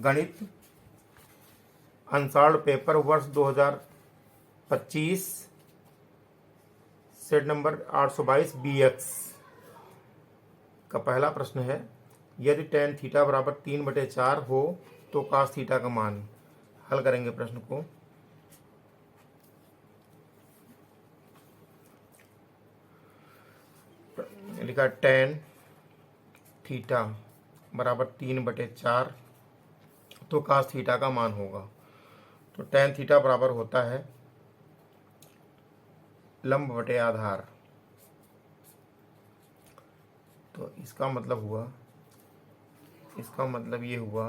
गणित unsolved paper वर्ष 2025 set number 822 BX का पहला प्रश्न है, यदि tan थीटा बराबर 3/4 हो तो cos थीटा का मान। हल करेंगे प्रश्न को। लिखा tan थीटा बराबर 3/4 तो cos थीटा का मान होगा। तो tan थीटा बराबर होता है लंब बटे आधार। तो इसका मतलब ये हुआ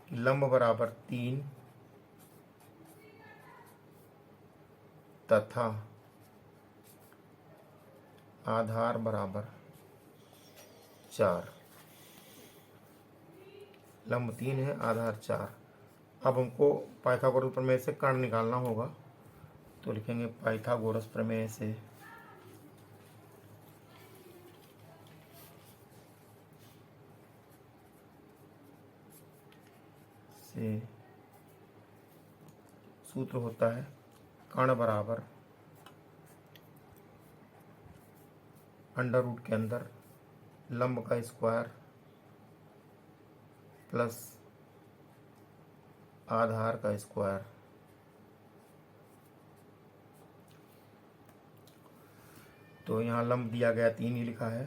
कि लंब बराबर 3 तथा आधार बराबर 4। लंब 3 है, आधार 4। अब हमको पाइथागोरस प्रमेय से कर्ण निकालना होगा। तो लिखेंगे पाइथागोरस प्रमेय से सूत्र होता है कर्ण बराबर अंडर रूट के अंदर लंब का स्क्वायर प्लस आधार का स्क्वायर। तो यहाँ लंब दिया गया 3 ही लिखा है,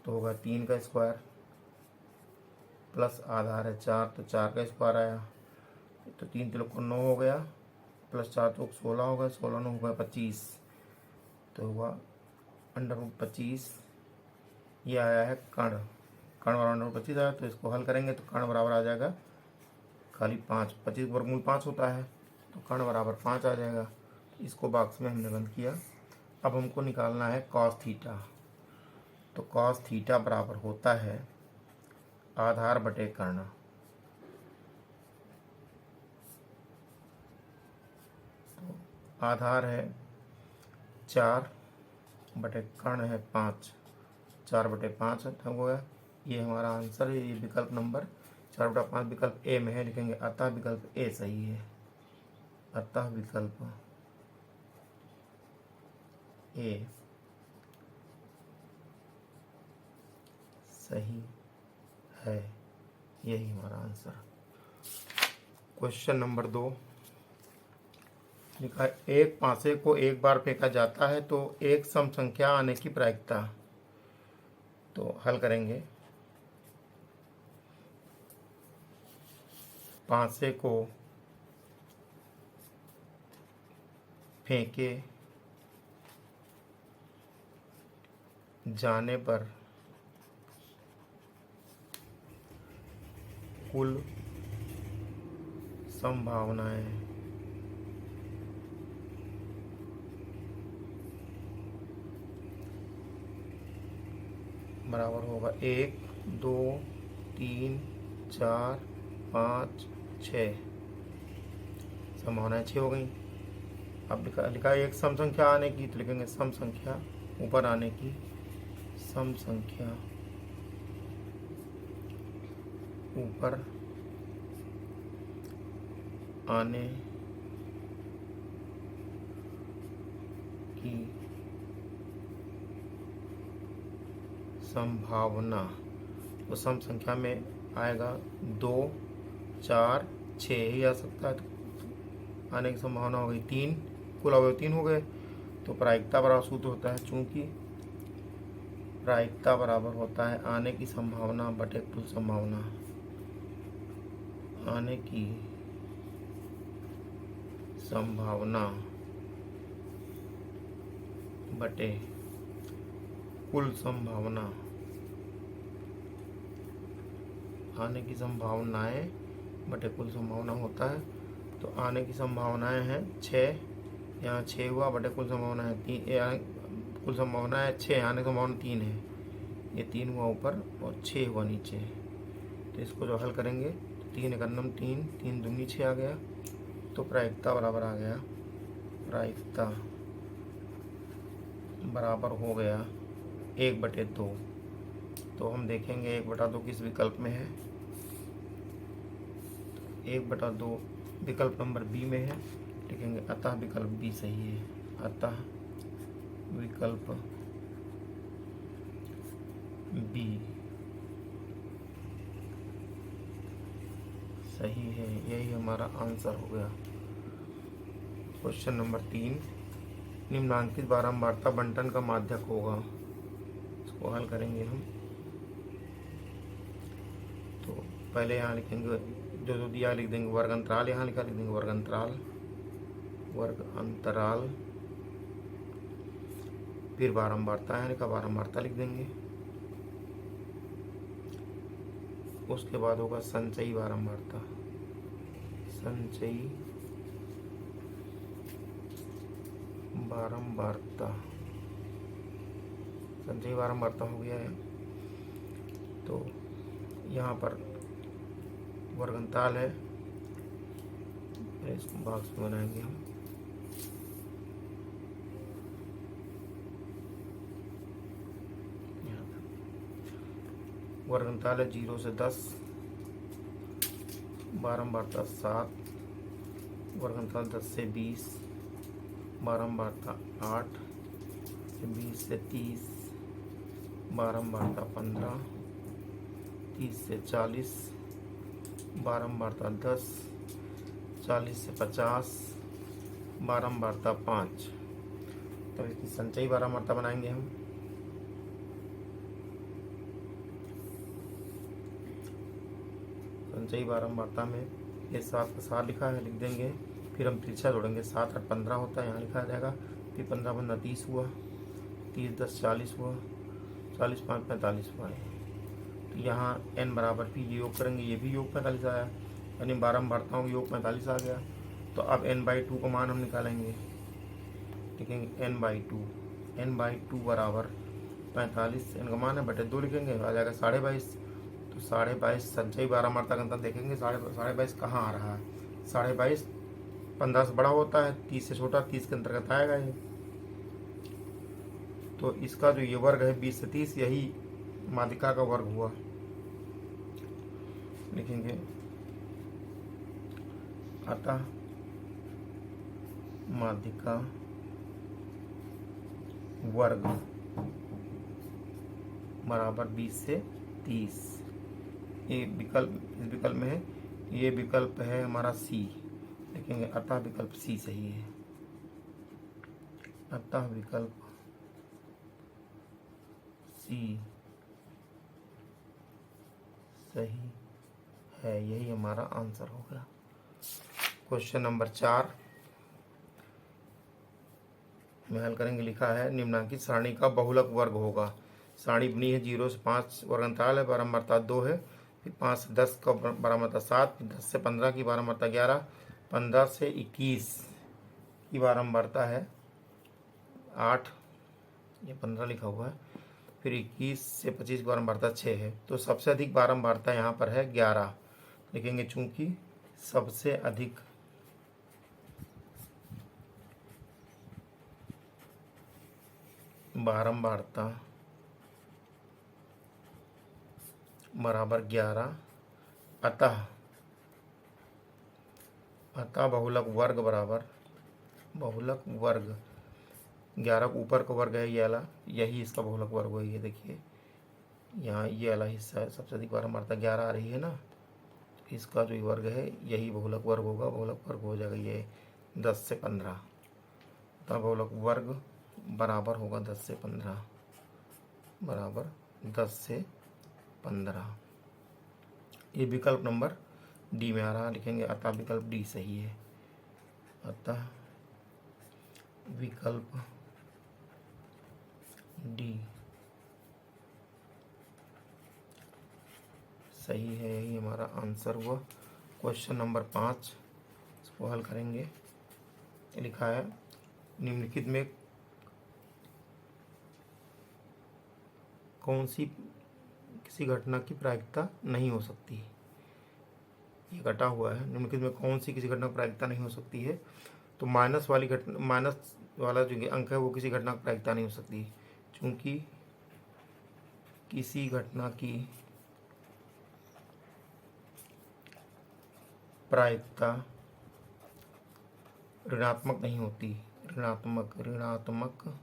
तो होगा 3 का स्क्वायर प्लस आधार है 4, तो 4 का स्क्वायर आया। तो 3 3 को 9 हो गया, प्लस 4 तो 16 हो गया, 16 9 हो गया 25। तो हुआ अंडर रूट 25। ये आया है कर्ण बराबर अंडर रूट 25 आया। तो इसको हल करेंगे तो कर्ण बराबर आ जाएगा खाली 5। 25 वर्गमूल 5 होता है, तो कर्ण बराबर 5 आ जाएगा। इसको बॉक्स में हमने बंद किया। अब हमको निकालना है कॉस थीटा। तो कॉस थीटा बराबर होता है आधार बटे कर्ण। तो आधार है 4 बटे कर्ण है 5, 4/5 हो गया। ये हमारा आंसर है। ये विकल्प नंबर 4/5 विकल्प ए में है। लिखेंगे अतः विकल्प ए सही है। अतः विकल्प ए सही है। यही हमारा आंसर। क्वेश्चन नंबर 2 लिखा है, एक पासे को एक बार फेंका जाता है तो एक सम संख्या आने की प्रायिकता। तो हल करेंगे। पासे को फेंके जाने पर कुल संभावनाएं बराबर होगा 1 2 3 4 5 6। संभावनाएं 6 हो गई। अब लिखा एक सम संख्या आने की, तो लिखेंगे सम संख्या ऊपर आने की, सम संख्या ऊपर आने की संभावना। तो सम संख्या में आएगा 2 4 6 ही आ सकता है। तो आने की संभावना हो गई 3, कुल अवयव 3 हो गए। तो प्रायिकता बराबर सूत्र होता है, चूंकि प्रायिकता बराबर होता है आने की संभावना बटे कुल संभावना। आने की संभावना बटे कुल संभावना। आने की संभावनाएं बटे कुल संभावना होता है। तो आने की संभावनाएं हैं 6, यहाँ 6 हुआ, बटे कुल संभावना है 3। कुल संभावना है 6, आने की संभावना 3 है। ये 3 हुआ ऊपर और 6 हुआ नीचे। तो इसको जो हल करेंगे तो 3 एकम 3, 3 दूनी 6 आ गया। तो प्रायिकता बराबर आ गया, प्रायिकता बराबर हो गया 1/2। तो हम देखेंगे 1/2 किस विकल्प में है। 1/2 विकल्प नंबर बी में है, लिखेंगे अतः विकल्प बी सही है। अतः विकल्प बी सही है, यही हमारा आंसर हो गया। क्वेश्चन नंबर 3, निम्नांकित बारंबारता बंटन का माध्यक होगा। इसको हल करेंगे हम। तो पहले यहाँ लिखेंगे जो जो दिया लिख देंगे वर्ग अंतराल, यहाँ लिखा लिख देंगे वर्ग अंतराल, वर्ग अंतराल, फिर बारंबारता है लिखा, बारंबारता लिख देंगे। उसके बाद होगा संचयी बारंबारता, संचयी बारंबारता, संचयी बारंबारता हो गया है। तो यहाँ पर वर्गंताल है, इसको बॉक्स में बनाएंगे हम। वर्गंताल है 0 से 10, बारंबारता 7, वर्गंताल 10 से 20, बारंबारता 8, 20 से 30, बारंबारता 15, 30 से 40, बारंबारता 10, 40 से 50, बारंबारता 5। तो इसकी संचयी बारंबारता बनाएंगे हम। संचयी बारंबारता में ये 7 का 7 लिखा है, लिख देंगे। फिर हम तिरछा जोड़ेंगे, 7 8 15 होता है, यहाँ लिखा जाएगा। फिर 15 15 30 हुआ, 30 10 40 हुआ, 40 5 45 हुआ है। तो यहाँ n बराबर भी योग करेंगे, ये भी योग 45 आया, यानी बारंबारताओं का योग 45 आ गया। तो अब n/2 का मान हम निकालेंगे, लिखेंगे n/2, n/2 बराबर 45, n का मान है बटे 2 लिखेंगे, आ जाएगा 22.5। तो 22.5 संचयी बारंबारता का अंतर देखेंगे, 22.5 कहाँ आ रहा है। 22.5 15 से बड़ा होता है, 30 से छोटा, 30 के अंतर्गत आएगा ये। तो इसका जो ये वर्ग है 20 से 30, यही माध्यिका का वर्ग हुआ। लिखेंगे अतः माध्यिका वर्ग बराबर 20 से 30। ये विकल्प इस विकल्प में है, ये विकल्प है हमारा सी, लिखेंगे अतः विकल्प सी सही है। अतः विकल्प सी सही है, यही हमारा आंसर हो गया। क्वेश्चन नंबर 4 में हल करेंगे, लिखा है निम्नांकित सारणी का बहुलक वर्ग होगा। सारणी बनी है 0 से 5 वर्गंताल है, बारंबारता 2 है, फिर 5 से 10 का बारंबारता 7, 10 से 15 की बारंबारता 11, 15 से 21 की बारंबारता है 8, ये 15 लिखा हुआ है, फिर 21 से 25 की बारंबारता 6 है। तो सबसे अधिक बारंबारता यहाँ पर है 11, लिखेंगे चूंकि सबसे अधिक बारंबारता बराबर 11, अतः बहुलक वर्ग बराबर बहुलक वर्ग 11 ऊपर का वर्ग है ये वाला, यही इसका बहुलक वर्ग हो। ये देखिए यहाँ ये वाला हिस्सा है, सबसे अधिक बारंबारता 11 आ रही है ना, इसका जो वर्ग है यही बहुलक वर्ग होगा। बहुलक वर्ग हो जाएगा ये 10 से 15, तब बहुलक वर्ग बराबर होगा 10 से 15, बराबर 10 से 15। ये विकल्प नंबर डी में आ रहा, लिखेंगे अतः विकल्प डी सही है। अतः विकल्प डी सही है, यही हमारा आंसर हुआ। क्वेश्चन नंबर 5 इसको हल करेंगे, लिखा है निम्नलिखित में कौन सी किसी घटना की प्रायिकता नहीं हो सकती। ये घटा हुआ है, निम्नलिखित में कौन सी किसी घटना की प्रायिकता नहीं हो सकती है। तो माइनस वाली घटना, माइनस वाला जो अंक है वो किसी घटना की प्रायिकता नहीं हो सकती, क्योंकि किसी घटना की प्रायिकता ऋणात्मक नहीं होती, ऋणात्मक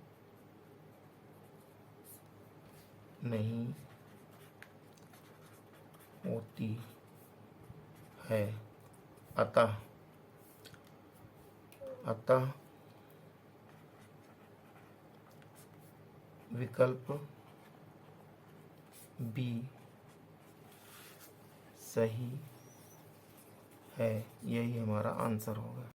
नहीं होती है। अतः विकल्प बी सही है। यही हमारा आंसर होगा।